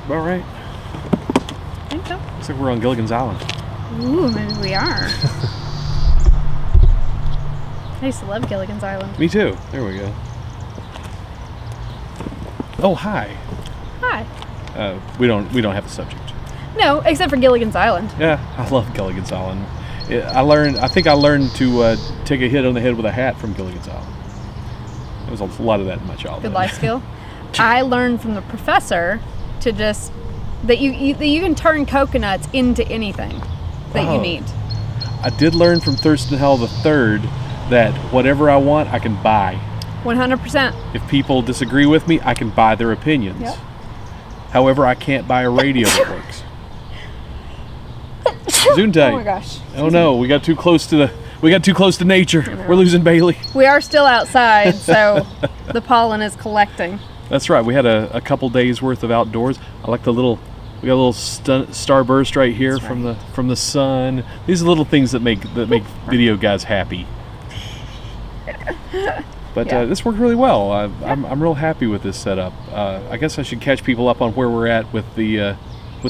About right. I think so. Looks like we're on Gilligan's Island. Ooh, maybe we are. I used to love Gilligan's Island. Me too. There we go. Oh, hi. Hi. We don't have a subject. No, except for Gilligan's Island. Yeah, I love Gilligan's Island. I think I learned to take a hit on the head with a hat from Gilligan's Island. There was a lot of that in my childhood. Good life skill. I learned from the professor to just that you can turn coconuts into anything that you need. I did learn from Thurston Howell III that whatever I want, I can buy. 100%. If people disagree with me, I can buy their opinions. Yep. However, I can't buy a radio that works. Gesundheit. Oh my gosh. Oh no, we got too close to nature. We're losing Bailey. We are still outside, so the pollen is collecting. That's right. We had a couple days worth of outdoors. I like we got a little starburst right here from the sun. These are little things that make video guys happy. But this worked really well. I'm real happy with this setup. I guess I should catch people up on where we're at with the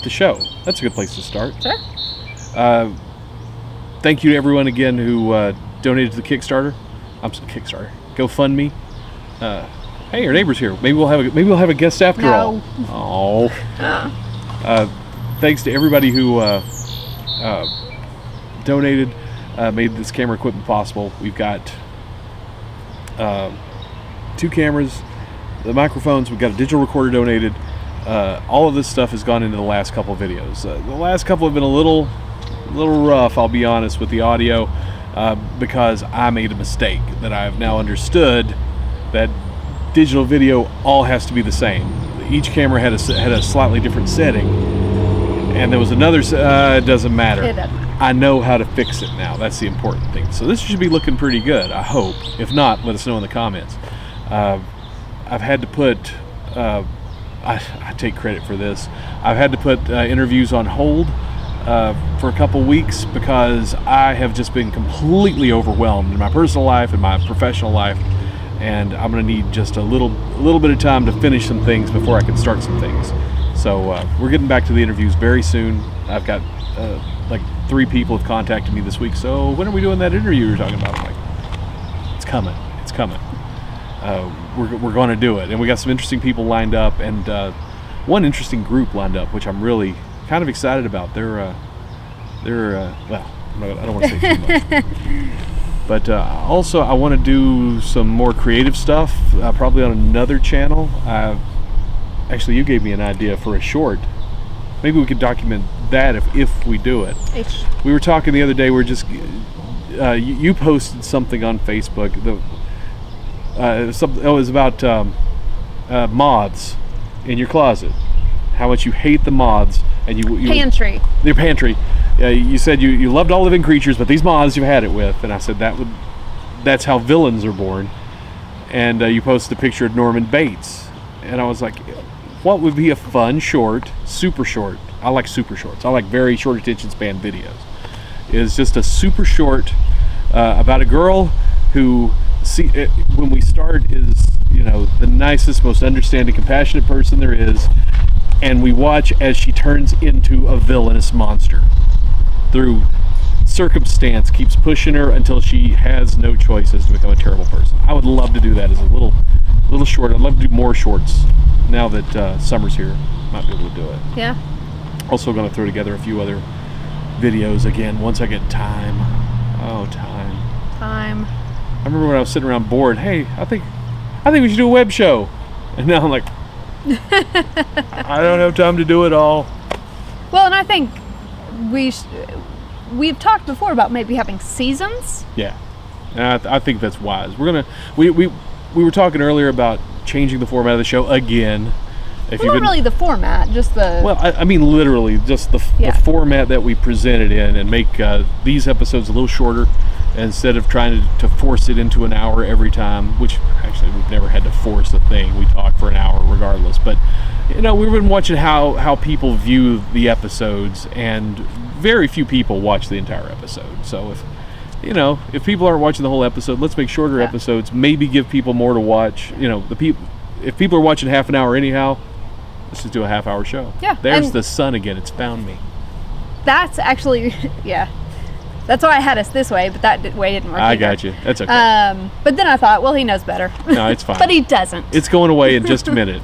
show. That's a good place to start. Sure. Thank you to everyone again who donated to the Kickstarter. Kickstarter. GoFundMe. Hey, our neighbor's here. Maybe we'll have a guest after all. Oh. Thanks to everybody who donated, made this camera equipment possible. We've got 2 cameras, the microphones. We've got a digital recorder donated. All of this stuff has gone into the last couple of videos. The last couple have been a little rough, I'll be honest, with the audio, because I made a mistake that I have now understood that digital video all has to be the same. Each camera had a slightly different setting, and there was another. It doesn't matter. It doesn't matter. I know how to fix it now. That's the important thing. So this should be looking pretty good, I hope. If not, let us know in the comments. I've had to put. I take credit for this. I've had to put interviews on hold for a couple weeks because I have just been completely overwhelmed in my personal life and my professional life, and I'm going to need just a little bit of time to finish some things before I can start some things. So we're getting back to the interviews very soon. I've got like 3 people have contacted me this week. So when are we doing that interview you're talking about? I'm like, it's coming. We're going to do it, and we got some interesting people lined up, and one interesting group lined up, which I'm really kind of excited about. They're well, I don't want to say too much. But also, I want to do some more creative stuff, probably on another channel. Actually, you gave me an idea for a short. Maybe we could document that if we do it. We were talking the other day. We're just you posted something on Facebook. It was about moths in your closet. How much you hate the moths, and you Pantry. Your pantry. You said you loved all living creatures, but these moths you've had it with. And I said that's how villains are born. And you posted a picture of Norman Bates, and I was like, what would be a fun short, super short? I like super shorts. I like very short attention span videos. It's just a super short about a girl who when we start is the nicest, most understanding, compassionate person there is, and we watch as she turns into a villainous monster through circumstance, keeps pushing her until she has no choices to become a terrible person. I would love to do that as a little short. I'd love to do more shorts now that summer's here. Might be able to do it. Yeah. Also going to throw together a few other videos again once I get time. Oh, time. I remember when I was sitting around bored. Hey, I think we should do a web show, and now I'm like, I don't have time to do it all. Well, and I think we've talked before about maybe having seasons. Yeah, and I think that's wise. We were talking earlier about changing the format of the show again. Not really the format, just the... Well, I mean literally just the format that we presented in, and make these episodes a little shorter instead of trying to force it into an hour every time, which actually we've never had to force a thing. We talk for an hour regardless. But, we've been watching how people view the episodes, and very few people watch the entire episode. So if people aren't watching the whole episode, let's make shorter episodes, maybe give people more to watch. If people are watching half an hour anyhow, Let's just do a half-hour show. Yeah. There's And the sun again. It's found me. that's actually, yeah. That's why I had us this way, but that way didn't work I either. got you. That's okay. But then I thought, well, he knows better. No, it's fine. But he doesn't. It's going away in just a minute.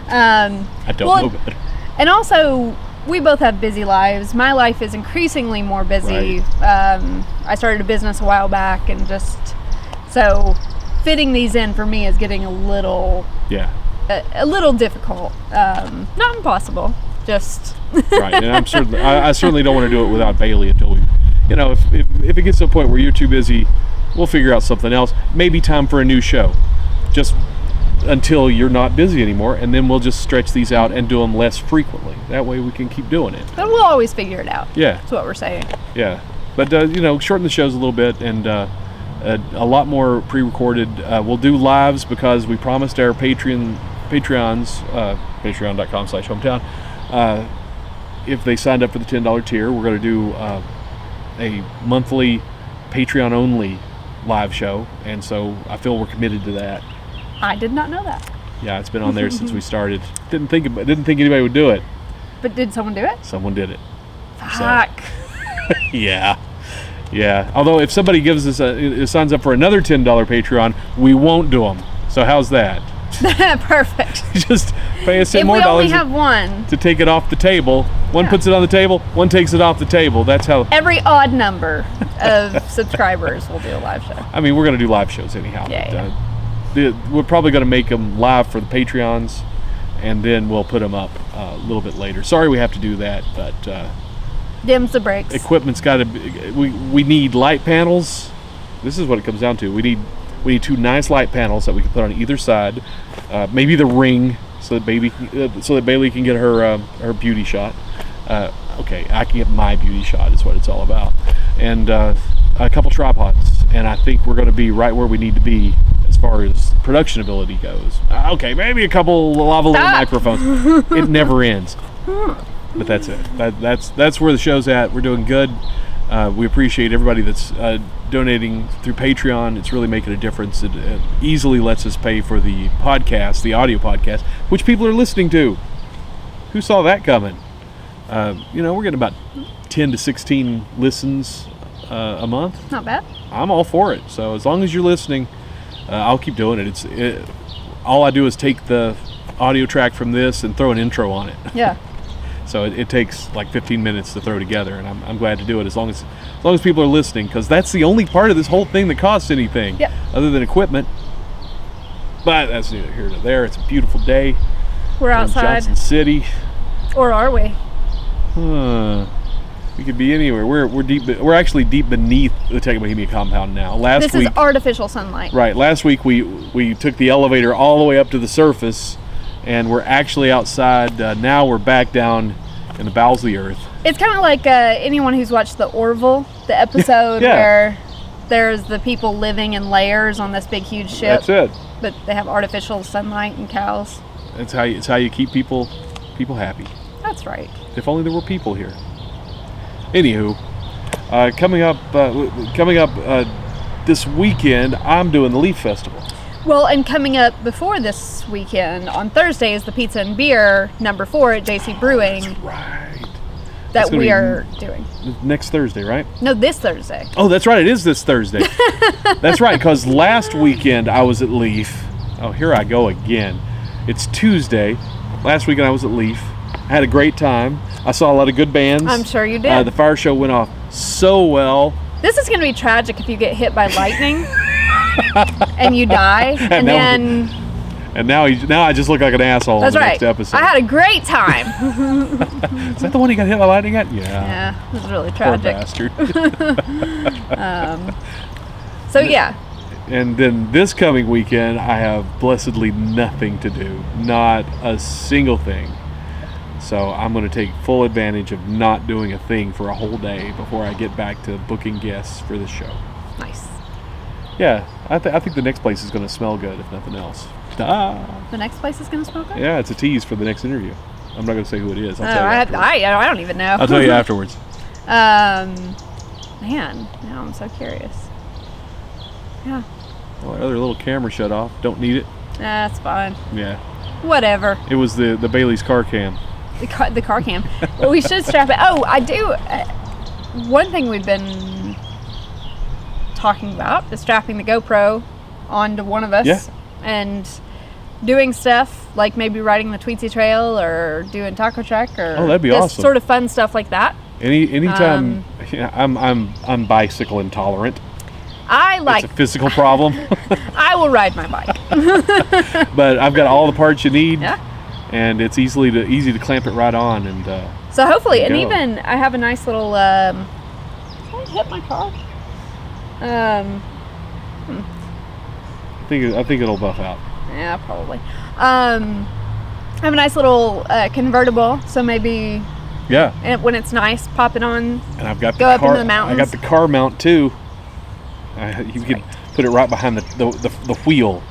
I don't know better. And also, we both have busy lives. My life is increasingly more busy. Right. I started a business a while back, and so fitting these in for me is getting a little difficult. Not impossible, just Right. And I certainly don't want to do it without Bailey until we, if it gets to a point where you're too busy, we'll figure out something else. Maybe time for a new show, just until you're not busy anymore, and then we'll just stretch these out and do them less frequently. That way we can keep doing it. But we'll always figure it out. Yeah. That's what we're saying. Yeah. But, shorten the shows a little bit, and a lot more pre-recorded. We'll do lives because we promised our Patreons, patreon.com/hometown, if they signed up for the $10 tier, we're going to do a monthly Patreon-only live show, and so I feel we're committed to that. I did not know that. Yeah, it's been on there since we started. Didn't think anybody would do it. But did someone do it? Someone did it. Fuck. Yeah. Although if somebody gives us signs up for another $10 Patreon, we won't do them. So how's that? Perfect. Just pay us $10 If more we only dollars have one, to take it off the table. One Yeah. puts it on the table, one takes it off the table. That's how. every odd number of subscribers will do a live show. I mean, we're going to do live shows anyhow. Yeah, We're probably going to make them live for the Patreons, and then we'll put them up a little bit later. Sorry we have to do that, but Dims the brakes. equipment's got to be. We need light panels. This is what it comes down to. We need two nice light panels that we can put on either side. Maybe the ring, so that Bailey can get her beauty shot. Okay, I can get my beauty shot. Is what it's all about. And a couple tripods, and I think we're going to be right where we need to be as far as production ability goes. Okay, maybe a couple lavalier microphones. It never ends. But that's it. That's where the show's at. We're doing good. We appreciate everybody that's donating through Patreon. It's really making a difference. It easily lets us pay for the podcast, the audio podcast, which people are listening to. Who saw that coming? We're getting about 10 to 16 listens a month. Not bad. I'm all for it. So as long as you're listening, I'll keep doing it. All I do is take the audio track from this and throw an intro on it. Yeah. So it takes like 15 minutes to throw together, and I'm glad to do it as long as people are listening, because that's the only part of this whole thing that costs anything, Yep. other than equipment. But that's neither here nor there. It's a beautiful day. We're in outside. Johnson City. Or are we? We could be anywhere. We're actually deep beneath the Techno Bohemia compound now. This is artificial sunlight. Right. Last week we took the elevator all the way up to the surface, and we're actually outside. Now we're back down in the bowels of the earth. It's kind of like anyone who's watched the Orville, the episode Yeah. where there's the people living in layers on this big, huge ship. That's it. But they have artificial sunlight and cows. It's how you keep people happy. That's right. If only there were people here. Anywho, coming up this weekend, I'm doing the Leaf Festival. Well, and coming up before this weekend, on Thursday, is the Pizza and Beer #4 at JC Brewing. That's right. That we are doing. Next Thursday, right? No, this Thursday. Oh, that's right. It is this Thursday. That's right, because last weekend I was at Leaf. Oh, here I go again. It's Tuesday. Last weekend I was at Leaf. I had a great time. I saw a lot of good bands. I'm sure you did. The fire show went off so well. This is going to be tragic if you get hit by lightning and you die, and then... And now I just look like an asshole That's in the right. next episode. I had a great time. Is that the one you got hit by lightning at? Yeah. Yeah, it was really Poor tragic. bastard. So yeah, And then this coming weekend, I have blessedly nothing to do. Not a single thing. So I'm going to take full advantage of not doing a thing for a whole day before I get back to booking guests for the show. nice. Yeah, I think the next place is going to smell good, if nothing else. The next place is going to smell good? Yeah, it's a tease for the next interview. I'm not going to say who it is. I'll tell you I afterwards. don't even know. I'll tell you afterwards. Man, now I'm so curious. Yeah, Well, our other little camera shut off. Don't need it. that's fine. Yeah. Whatever. It was the Bailey's car cam. The car cam. Well, we should strap it. Oh, I do. One thing we've been talking about is strapping the GoPro onto one of us. Yeah. And doing stuff like maybe riding the Tweetsie Trail or doing Taco Truck or that'd be just awesome. sort of fun stuff like that. Anytime. I'm bicycle intolerant. It's a physical problem. I will ride my bike. But I've got all the parts you need. Yeah. And it's easy to clamp it right on, and so hopefully, and go. even I have a nice little. Did I hit my car? I think it'll buff out. Yeah, probably. I have a nice little convertible, so maybe. Yeah. And when it's nice, pop it on. And I've got go up into the mountains. I got the car mount too. You can put it right behind the wheel,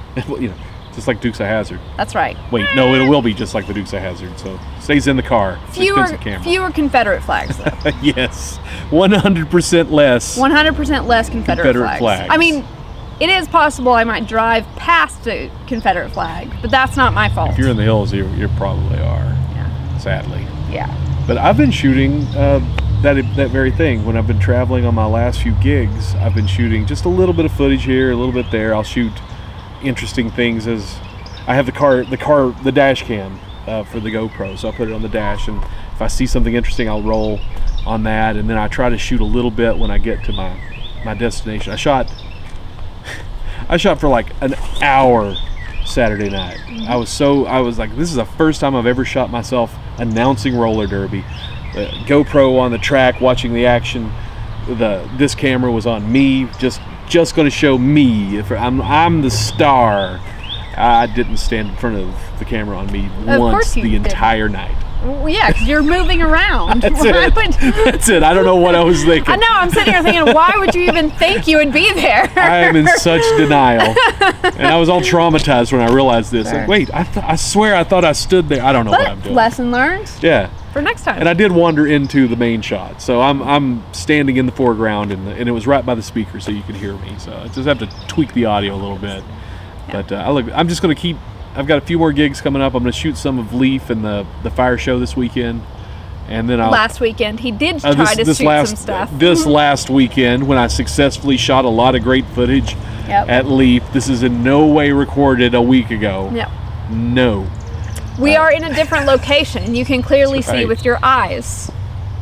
just like Dukes of Hazzard. That's right. Wait, no, it will be just like the Dukes of Hazzard. So it stays in the car. Fewer Confederate flags, though. Yes, 100% less. 100% less Confederate flags. I mean, it is possible I might drive past a Confederate flag, but that's not my fault. If you're in the hills, you probably are. Yeah. Sadly. Yeah. But I've been shooting that very thing. When I've been traveling on my last few gigs, I've been shooting just a little bit of footage here, a little bit there. I'll shoot interesting things as I have the dash cam for the GoPro, so I'll put it on the dash, and if I see something interesting, I'll roll on that, and then I try to shoot a little bit when I get to my destination. I shot for like an hour Saturday night. I was like, this is the first time I've ever shot myself announcing roller derby. GoPro on the track, watching the action. This camera was on me, just going to show me. I'm the star. I didn't stand in front of the camera on me once the entire night. Well, yeah, because you're moving around. That's it. I don't know what I was thinking. I know. I'm sitting here thinking, why would you even think you would be there? I am in such denial, and I was all traumatized when I realized this. Sure. Like, wait, I swear I thought I stood there. I don't know what I'm doing. Lesson learned. Yeah. For next time. And I did wander into the main shot, so I'm standing in the foreground, and it was right by the speaker, so you could hear me. So I just have to tweak the audio a little bit. Yeah. But I'm just going to keep. I've got a few more gigs coming up. I'm going to shoot some of Leaf and the fire show this weekend, and then last weekend he did try to shoot some stuff. This last weekend, when I successfully shot a lot of great footage at Leaf. This is in no way recorded a week ago. Yep. No. We are in a different location. You can clearly see with your eyes.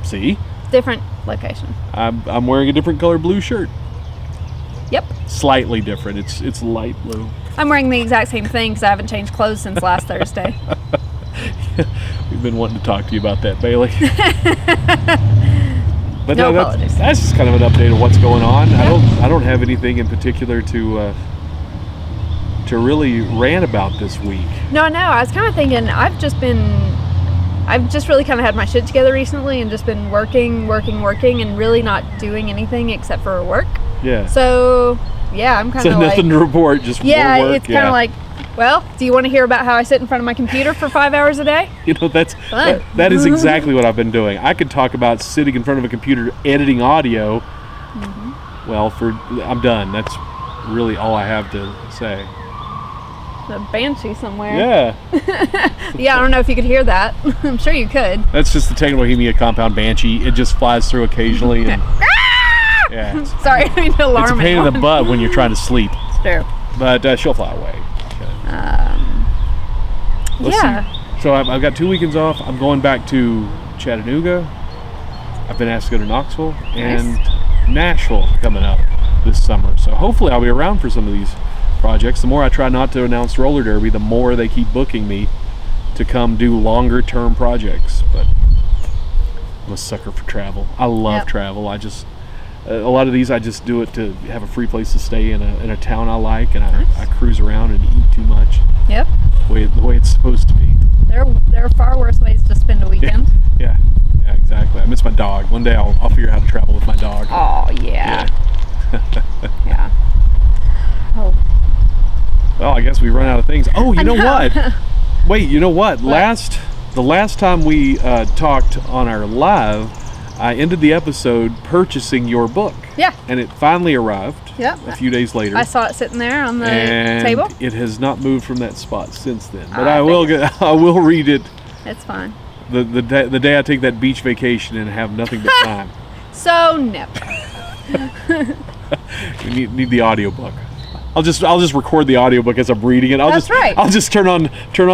See? Different location. I'm wearing a different color blue shirt. Yep. Slightly different. It's light blue. I'm wearing the exact same thing because I haven't changed clothes since last Thursday. We've been wanting to talk to you about that, Bailey. But no apologies. That's just kind of an update of what's going on. Yep. I don't have anything in particular to really rant about this week. No, I was kind of thinking I've just really kind of had my shit together recently and just been working and really not doing anything except for work. Yeah. So, yeah, I'm kind of like... nothing to report, just more work. It's kind of like, well, do you want to hear about how I sit in front of my computer for 5 hours a day? That is exactly what I've been doing. I could talk about sitting in front of a computer editing audio. Mm-hmm. Well, I'm done. That's really all I have to say. A banshee somewhere. Yeah. Yeah, I don't know if you could hear that. I'm sure you could. That's just the Techno Bohemia Compound banshee. It just flies through occasionally. And, yeah. Sorry, I need to alarm. It's a pain in the butt when you're trying to sleep. It's true. But she'll fly away. Let's see. So I've got 2 weekends off. I'm going back to Chattanooga. I've been asked to go to Knoxville and Nashville coming up this summer. So hopefully I'll be around for some of these projects. The more I try not to announce roller derby, the more they keep booking me to come do longer term projects. But I'm a sucker for travel. I love travel. I just a lot of these I just do it to have a free place to stay in a town I like, and I cruise around and eat too much. Yep. The way it's supposed to be. There are far worse ways to spend a weekend. Yeah, exactly. I miss my dog. One day I'll figure out how to travel with my dog. Oh yeah. Yeah. Oh. Well, I guess we run out of things. Oh, you know what? Wait, you know what? The last time we talked on our live, I ended the episode purchasing your book. Yeah. And it finally arrived. Yep. A few days later. I saw it sitting there on the and table. It has not moved from that spot since then. But I will read it. It's fine. The day I take that beach vacation and have nothing but time. So no. We need the audiobook. I'll just record the audiobook as I'm reading it. That's right. I'll just turn on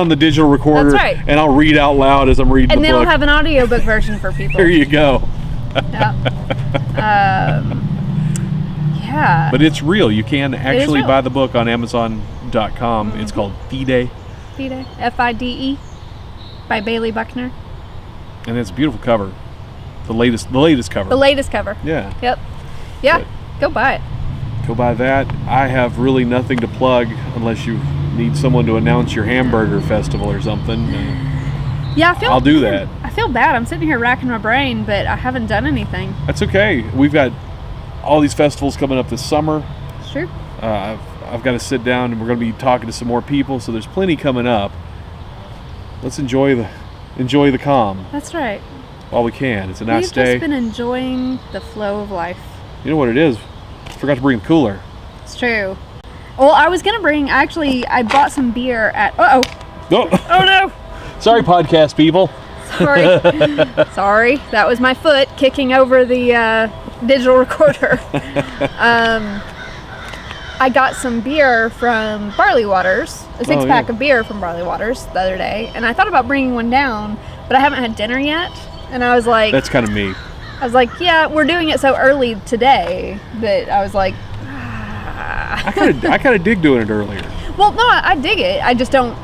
the digital recorder. That's right. And I'll read out loud as I'm reading And the then book. I'll have an audiobook version for people. There you go. Yeah. But it's real. You can actually real. buy the book on Amazon.com. It's called FIDE. FIDE. FIDE. By Bailey Buckner. And it's a beautiful cover. The latest cover. The latest cover. Yeah. Yep. Yeah. But go buy it. go buy that. I have really nothing to plug unless you need someone to announce your hamburger festival or something. Yeah, I'll do that. I feel bad. I'm sitting here racking my brain, but I haven't done anything. That's okay. We've got all these festivals coming up this summer. It's true. I've got to sit down and we're going to be talking to some more people, so there's plenty coming up. Let's enjoy the calm That's right. while we can. It's a nice We've day. just been enjoying the flow of life. You know what it is? Forgot to bring the cooler. It's true. Well, I was gonna bring. Actually, I bought some beer at. Oh no! Sorry, podcast people. Sorry. Sorry. That was my foot kicking over the digital recorder. I got some beer from Barley Waters, a six-pack of beer from Barley Waters the other day, and I thought about bringing one down, but I haven't had dinner yet, and I was like... That's kind of me. I was like, yeah, we're doing it so early today that I was like... I kind of dig doing it earlier. Well, no, I dig it. I just don't...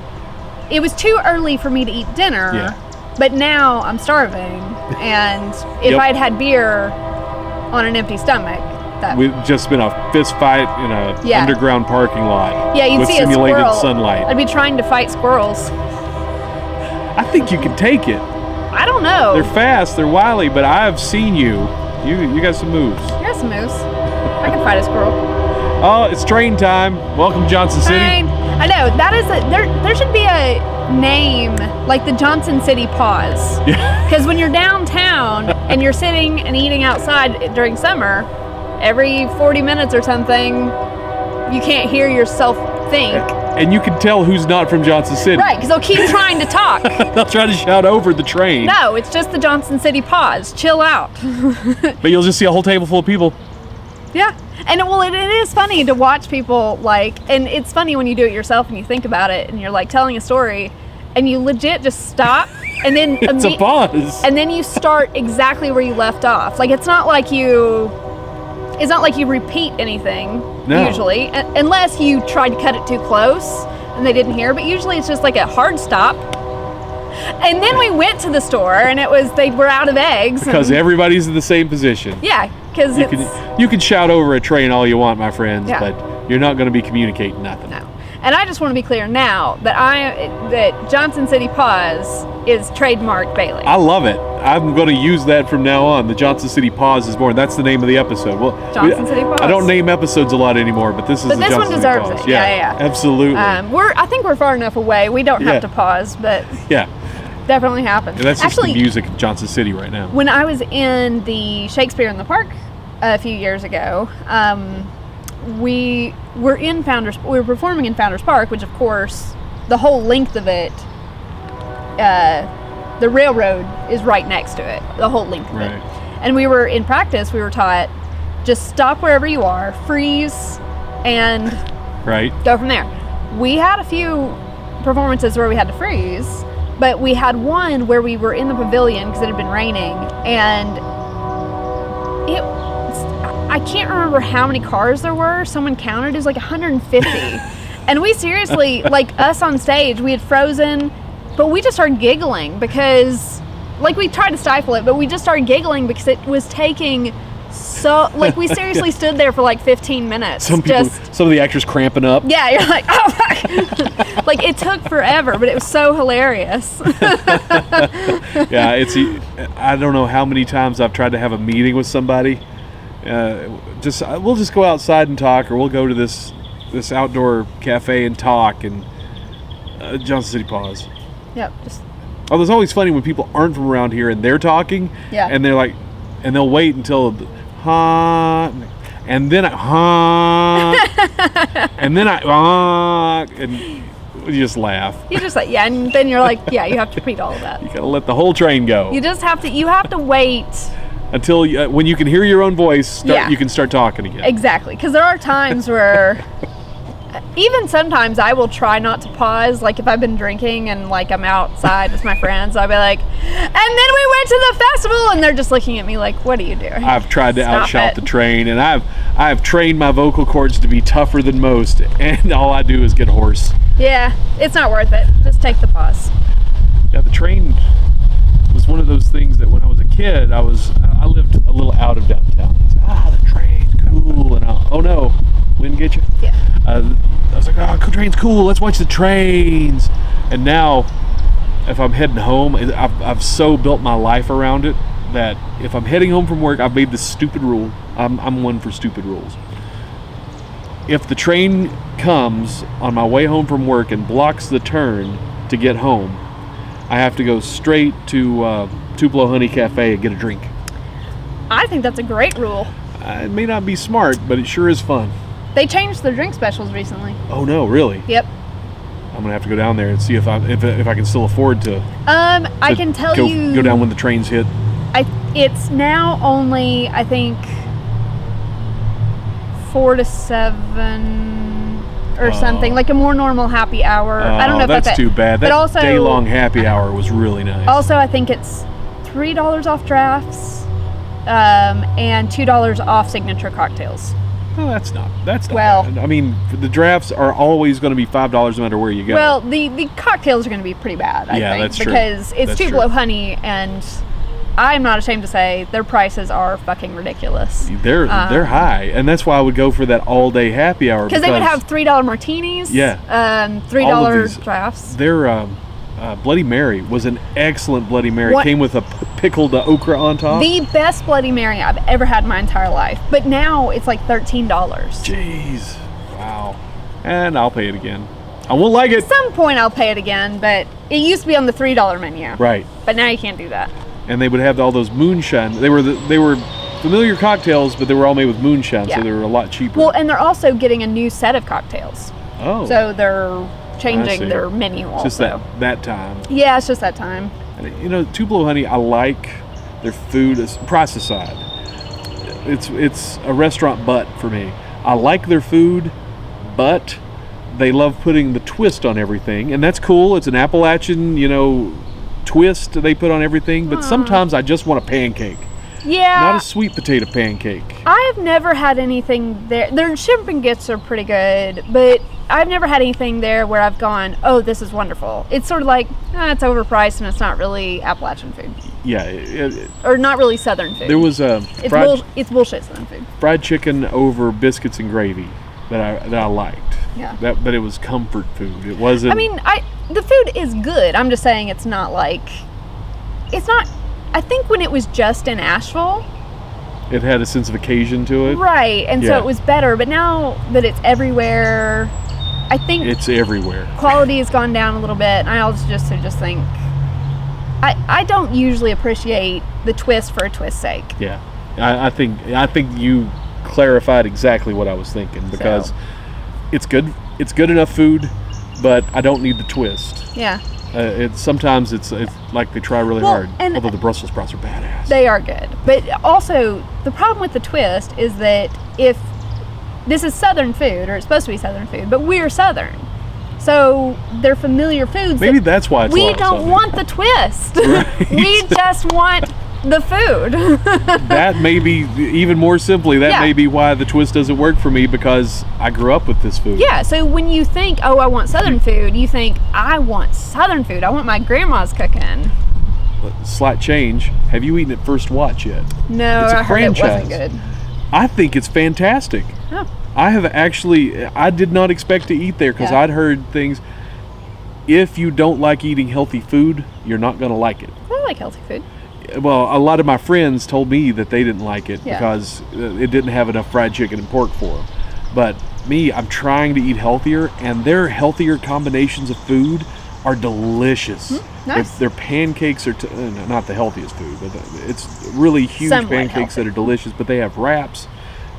It was too early for me to eat dinner, but now I'm starving, and if I'd had beer on an empty stomach... We've just been a fist fight in a underground parking lot. Yeah, you'd with see a simulated squirrel. sunlight. I'd be trying to fight squirrels. I think you can take it. I don't know. They're fast, they're wily, but I've seen you. You got some moves. You got some moves. I can fight a squirrel. Oh, it's train time. Welcome, Johnson City. Train. I know. That is there should be a name like the Johnson City Pause. Yeah. Because when you're downtown and you're sitting and eating outside during summer, every 40 minutes or something, you can't hear yourself think. And you can tell who's not from Johnson City. Right, because they'll keep trying to talk. They'll try to shout over the train. No, it's just the Johnson City Pause. Chill out. But you'll just see a whole table full of people. Yeah. And it is funny to watch people and it's funny when you do it yourself and you think about it and you're like telling a story and you legit just stop and then it's a pause. And then you start exactly where you left off. Like it's not like you repeat anything usually, unless you tried to cut it too close and they didn't hear, but usually it's just like a hard stop. And then we went to the store and they were out of eggs. Because everybody's in the same position. Yeah, because you can shout over a train all you want, my friends, Yeah. but you're not going to be communicating nothing. No. And I just want to be clear now that Johnson City Pause is trademarked Bailey. I love it. I'm going to use that from now on. The Johnson City Pause is born. That's the name of the episode. Well, Johnson City Pause. I don't name episodes a lot anymore, but this is the this Johnson one City deserves Pause. it. Yeah. Absolutely. I think we're far enough away. We don't have to pause, but yeah. definitely happens. And that's just Actually, the music of Johnson City right now. When I was in the Shakespeare in the Park a few years ago, we were performing in Founders Park, which of course the whole length of it, the railroad is right next to it, the whole length of it. And we were in practice, we were taught just stop wherever you are, freeze, and go from there. We had a few performances where we had to freeze, but we had one where we were in the pavilion because it had been raining, and I can't remember how many cars there were. Someone counted. It was like 150. And we seriously, like us on stage, we had frozen, but we just started giggling because, we tried to stifle it, but we just started giggling because it was taking we seriously stood there for like 15 minutes. Some of the actors cramping up. Yeah, you're like, oh my. It took forever, but it was so hilarious. Yeah, I don't know how many times I've tried to have a meeting with somebody. We'll just go outside and talk, or we'll go to this outdoor cafe and talk, and Johnson City Pause. Yep. Oh, it's always funny when people aren't from around here and they're talking, and they're like, and they'll wait until and then and then and you just laugh. You just like, yeah, and then you're like, yeah, you have to repeat all of that. You gotta let the whole train go. You have to wait until when you can hear your own voice, you can start talking again. Exactly, because there are times where even sometimes I will try not to pause, like if I've been drinking and like I'm outside with my friends, I'll be like, and then we went to the festival, and they're just looking at me like, what are you doing? I've tried to outshout the train, and I've trained my vocal cords to be tougher than most, and all I do is get hoarse. Yeah, it's not worth it. Just take the pause. Yeah, the train was one of those things that when I was a kid, I lived a little out of downtown. I said, the train's cool, and oh no, we didn't get you? Yeah. I was like, the train's cool, let's watch the trains. And now, if I'm heading home, I've so built my life around it that if I'm heading home from work, I've made this stupid rule. I'm one for stupid rules. If the train comes on my way home from work and blocks the turn to get home, I have to go straight to Tupelo Honey Cafe and get a drink. I think that's a great rule. It may not be smart, but it sure is fun. They changed their drink specials recently. Oh no, really? Yep. I'm gonna have to go down there and see if I can still afford to. I can tell you. Go down when the trains hit. It's now only, I think, 4 to 7 or something, like a more normal happy hour. I don't know if that's too bad. That also, day-long happy hour was really nice. Also, I think it's $3 off drafts and $2 off signature cocktails. No, that's not well, bad. I mean, the drafts are always going to be $5 no matter where you go. Well, the cocktails are going to be pretty bad, I think. That's true. Because it's Tupelo Honey, and I'm not ashamed to say their prices are fucking ridiculous. They're high, and that's why I would go for that all-day happy hour. Because they would have $3 martinis, $3 drafts. Their Bloody Mary was an excellent Bloody Mary. Came with a pickled okra on top. The best Bloody Mary I've ever had in my entire life. But now it's like $13. Jeez. Wow. And I'll pay it again. I won't like it. At some point I'll pay it again, but it used to be on the $3 menu. Right. But now you can't do that. And they would have all those moonshine. They were familiar cocktails, but they were all made with moonshine, so they were a lot cheaper. Well, and they're also getting a new set of cocktails. Oh. So they're changing their menu also. Just that time. Yeah, it's just that time. And, you know, Tupelo Honey, I like their food, price aside. It's a restaurant butt for me. I like their food, but they love putting the twist on everything, and that's cool. It's an Appalachian, twist they put on everything, but sometimes I just want a pancake. Yeah. Not a sweet potato pancake. I have never had anything there. Their shrimp and grits are pretty good, but I've never had anything there where I've gone, oh, this is wonderful. It's sort of like, it's overpriced and it's not really Appalachian food. Yeah. Or not really Southern food. There was it's bullshit Southern food. Fried chicken over biscuits and gravy that I liked. Yeah. But it was comfort food. It wasn't. I mean, the food is good. I'm just saying it's not. I think when it was just in Asheville, it had a sense of occasion to it. Right, and so it was better. But now that it's everywhere, I think it's everywhere. Quality has gone down a little bit. And I also just think I don't usually appreciate the twist for a twist's sake. Yeah, I think you clarified exactly what I was thinking, because it's good enough food, but I don't need the twist. Yeah. Sometimes it's like they try really hard. Although the Brussels sprouts are badass. They are good, but also the problem with the twist is that if this is Southern food, or it's supposed to be Southern food, but we're Southern, so they're familiar foods. Maybe that's why we don't want the twist. Right. We just want the food. That may be, even more simply, may be why the twist doesn't work for me, because I grew up with this food. Yeah, so when you think, oh, I want Southern food, you think, I want Southern food. I want my grandma's cooking. Slight change. Have you eaten at First Watch yet? No, I heard it wasn't good. I think it's fantastic. Oh. I did not expect to eat there, because I'd heard things. If you don't like eating healthy food, you're not going to like it. I like healthy food. Well, a lot of my friends told me that they didn't like it because it didn't have enough fried chicken and pork for them. But me, I'm trying to eat healthier, and their healthier combinations of food are delicious. Nice. Their pancakes are not the healthiest food, but it's really huge pancakes that are delicious. But they have wraps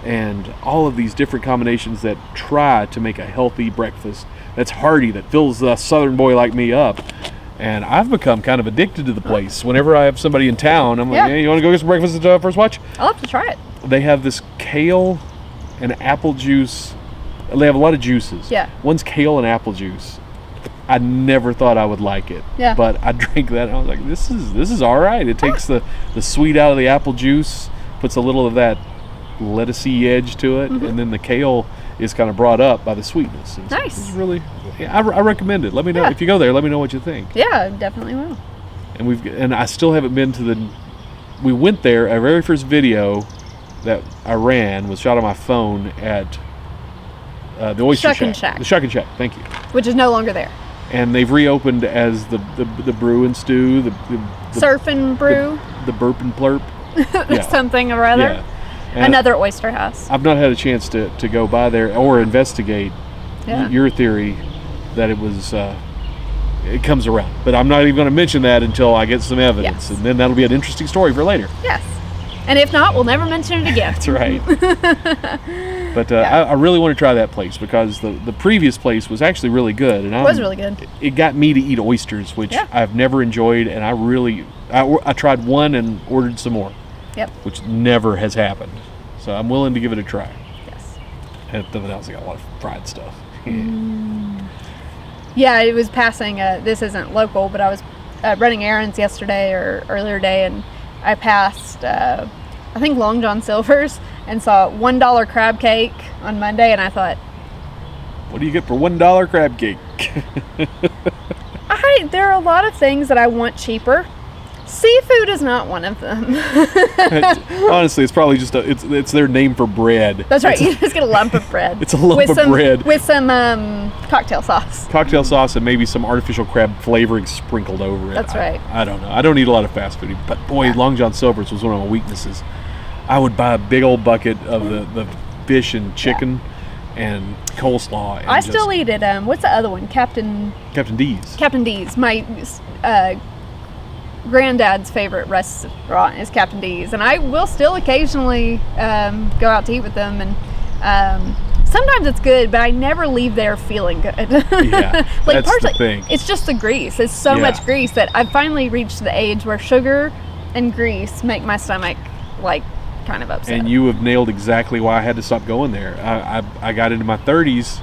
and all of these different combinations that try to make a healthy breakfast that's hearty, that fills a Southern boy like me up. And I've become kind of addicted to the place. Whenever I have somebody in town, I'm like, hey, you want to go get some breakfast at First Watch? I'll have to try it. They have this kale and apple juice. They have a lot of juices. Yeah. One's kale and apple juice. I never thought I would like it. Yeah. But I drank that and I was like, this is all right. It takes the sweet out of the apple juice, puts a little of that lettucey edge to it, and then the kale is kind of brought up by the sweetness. And nice. So it's really, I recommend it. Let me know if you go there. Let me know what you think. Yeah, I definitely will. And I still haven't been to we went there. Our very first video that I ran was shot on my phone at the Oyster Shack. The Shuck and Shack. Thank you. Which is no longer there. And they've reopened as the Brew and Stew, the Surf and Brew, the Burp and Plurp, something or other. Yeah. Another oyster house. I've not had a chance to go by there or investigate your theory that it was it comes around. But I'm not even going to mention that until I get some evidence, and then that'll be an interesting story for later. Yes. And if not, we'll never mention it again. That's right. But I really want to try that place because the previous place was actually really good. And it was really good. It got me to eat oysters, which I've never enjoyed, and I tried one and ordered some more. Yep. Which never has happened. So I'm willing to give it a try. Yes. And everything else, I got a lot of fried stuff. Yeah, it was passing. This isn't local, but I was running errands yesterday or earlier day, and I passed, I think, Long John Silver's and saw $1 crab cake on Monday, and I thought, what do you get for $1 crab cake? There are a lot of things that I want cheaper. Seafood is not one of them. Honestly, it's probably just it's their name for bread. That's right. You just get a lump of bread. It's a lump of bread with some cocktail sauce. Cocktail sauce and maybe some artificial crab flavoring sprinkled over it. That's right. I don't know. I don't eat a lot of fast food, but boy, Long John Silver's was one of my weaknesses. I would buy a big old bucket of the fish and chicken and coleslaw. And I still eat it. What's the other one? Captain D's. Captain D's. My granddad's favorite restaurant is Captain D's, and I will still occasionally go out to eat with them, and sometimes it's good, but I never leave there feeling good. Yeah, like that's the thing. It's just the grease. It's so much grease that I've finally reached the age where sugar and grease make my stomach like kind of upset. And you have nailed exactly why I had to stop going there. I got into my 30s,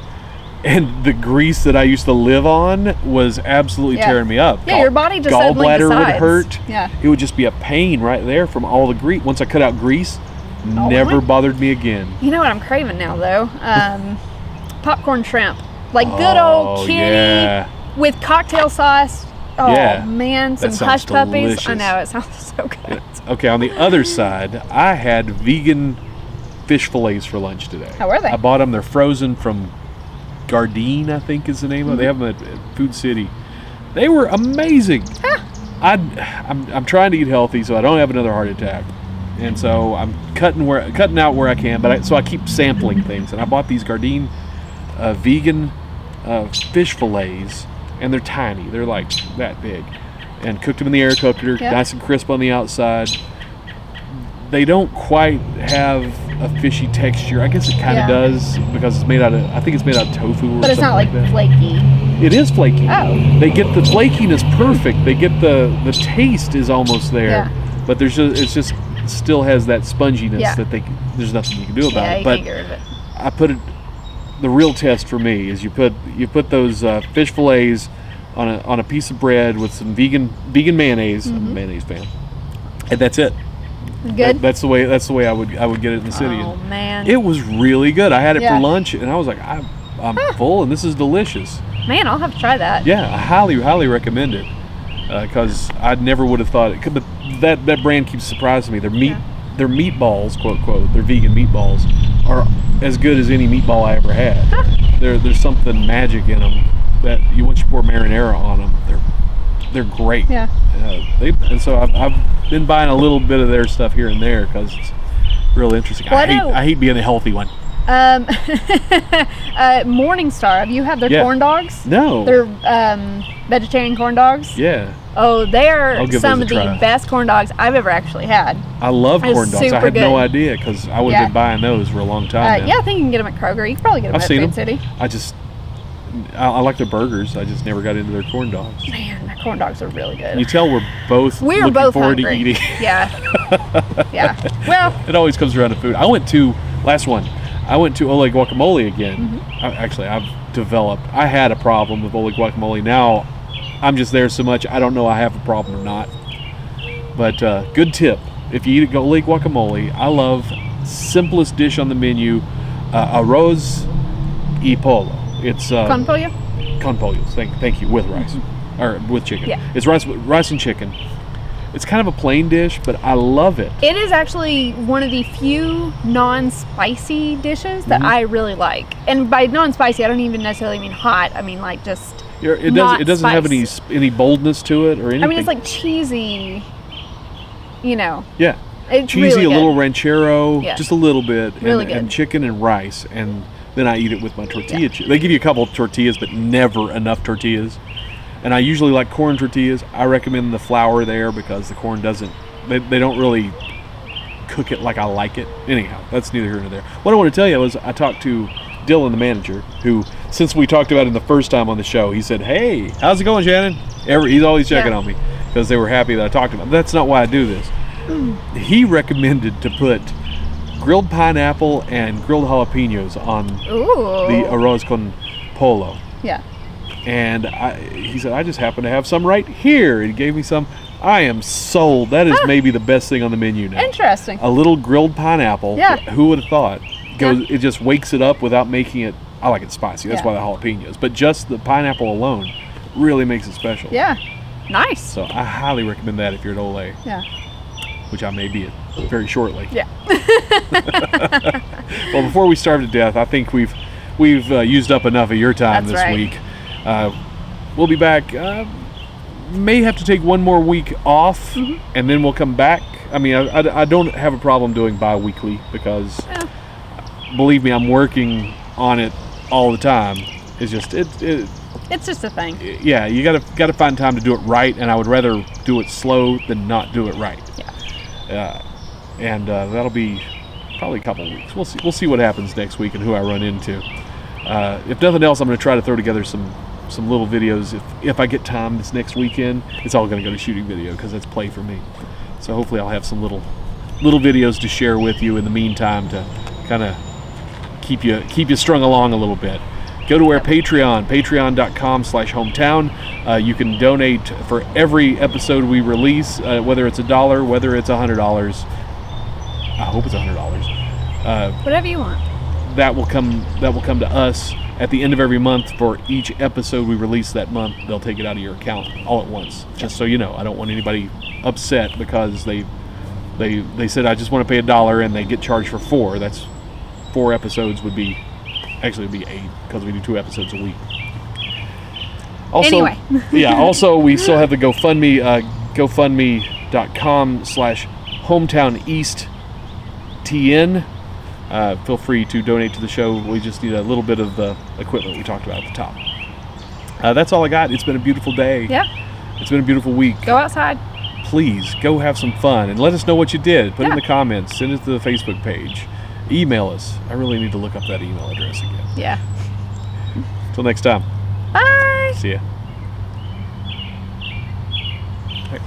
and the grease that I used to live on was absolutely tearing me up. Yeah, your body just suddenly decides. Gallbladder would hurt. Yeah. It would just be a pain right there from all the grease. Once I cut out grease, never bothered me again. You know what I'm craving now, though? Popcorn shrimp. Like good old kitty with cocktail sauce. Oh, man. Some hush puppies. Delicious. I know, it sounds so good. Yeah. Okay, on the other side, I had vegan fish fillets for lunch today. How were they? I bought them. They're frozen from Gardein, I think is the name of it. They have them at Food City. They were amazing. I'm trying to eat healthy so I don't have another heart attack, and so I'm cutting out where I can. But so I keep sampling things, and I bought these Gardein vegan fish fillets, and they're tiny. They're like that big, and cooked them in the air cooker, nice and crisp on the outside. They don't quite have a fishy texture. I guess it kind of does because it's made out of, I think it's made out of tofu or something. But it's not like flaky. It is flaky. Oh. They get the flakiness perfect. They get the taste is almost there, but there's just still has that sponginess that there's nothing you can do about it. But can't get rid of it. I put it. The real test for me is you put those fish fillets on a piece of bread with some vegan mayonnaise. I'm a mayonnaise fan, and that's it. Good. That's the way I would get it in the city. Oh man, it was really good. I had it for lunch, and I was like, I'm full, and this is delicious. Man, I'll have to try that. Yeah, I highly recommend it because I never would have thought it could. That brand keeps surprising me. Their meatballs, quote quote, their vegan meatballs are as good as any meatball I ever had. There's something magic in them that once you pour marinara on them, they're great. Yeah. And so I've been buying a little bit of their stuff here and there because it's real interesting. Well, I hate being the healthy one. Morningstar. Have you had their corn dogs? No. They're vegetarian corn dogs. Yeah. Oh, they're some of the best corn dogs I've ever actually had. I love corn dogs. I had no idea because I would have been buying those for a long time. Yeah, I think you can get them at Kroger. You can probably get them at Food City. I like their burgers. I just never got into their corn dogs. Man, their corn dogs are really good. You tell we're both looking forward to eating. Yeah. Yeah. Well, it always comes around to food. I went to Ole Guacamole again. Mm-hmm. I had a problem with Ole Guacamole. Now I'm just there so much I don't know I have a problem or not. But good tip. If you eat at Ole Guacamole, I love simplest dish on the menu, arroz y pollo. It's con pollo? Con pollo. Thank you, with rice. Mm-hmm. Or with chicken. Yeah. It's rice and chicken. It's kind of a plain dish, but I love it. It is actually one of the few non-spicy dishes that I really like. And by non-spicy, I don't even necessarily mean hot. I mean like just it doesn't have any boldness to it or anything. I mean, it's like cheesy, Yeah. It's cheesy, really a little ranchero, Yeah. just a little bit, Really good. and chicken and rice, and then I eat it with my tortilla chips. They give you a couple of tortillas, but never enough tortillas. And I usually like corn tortillas. I recommend the flour there because the corn they don't really cook it like I like it. Anyhow, that's neither here nor there. What I want to tell you was I talked to Dylan, the manager, who, since we talked about him the first time on the show, he said, "Hey, how's it going, Shannon?" He's always checking on me because they were happy that I talked to him. That's not why I do this. He recommended to put grilled pineapple and grilled jalapenos on the arroz con pollo. Yeah. And he said, I just happen to have some right here. He gave me some. I am sold. That is maybe the best thing on the menu now. Interesting. A little grilled pineapple. Yeah. Who would have thought? It just wakes it up without making it. I like it spicy. That's why the jalapenos. But just the pineapple alone really makes it special. Yeah. Nice. So I highly recommend that if you're at Ole. Yeah. Which I may be at very shortly. Yeah. Well, before we starve to death, I think we've used up enough of your time this week. We'll be back. May have to take one more week off, and then we'll come back. I mean, I don't have a problem doing bi-weekly because, believe me, I'm working on it all the time. It's just it's just a thing. Yeah, you gotta find time to do it right, and I would rather do it slow than not do it right. Yeah. And that'll be probably a couple of weeks. We'll see what happens next week and who I run into. If nothing else, I'm going to try to throw together some little videos. If I get time this next weekend, it's all going to go to shooting video because that's play for me. So hopefully I'll have some little videos to share with you in the meantime to kind of keep you strung along a little bit. Go to our patreon.com/hometown. You can donate for every episode we release, whether it's $1, whether it's $100. I hope it's $100. Whatever you want. That will come to us at the end of every month for each episode we release that month. They'll take it out of your account all at once. Just so you know, I don't want anybody upset because they said I just want to pay $1 and they get charged for 4. That's 4 episodes would be 8 because we do 2 episodes a week. Also, anyway. Also we still have the GoFundMe, GoFundMe.com/HometownEastTN. Feel free to donate to the show. We just need a little bit of the equipment we talked about at the top. That's all I got. It's been a beautiful day. Yeah. It's been a beautiful week. Go outside. Please go have some fun and let us know what you did. Put it in the comments. Send it to the Facebook page. Email us. I really need to look up that email address again. Yeah. Till next time. Bye. See ya. Hey.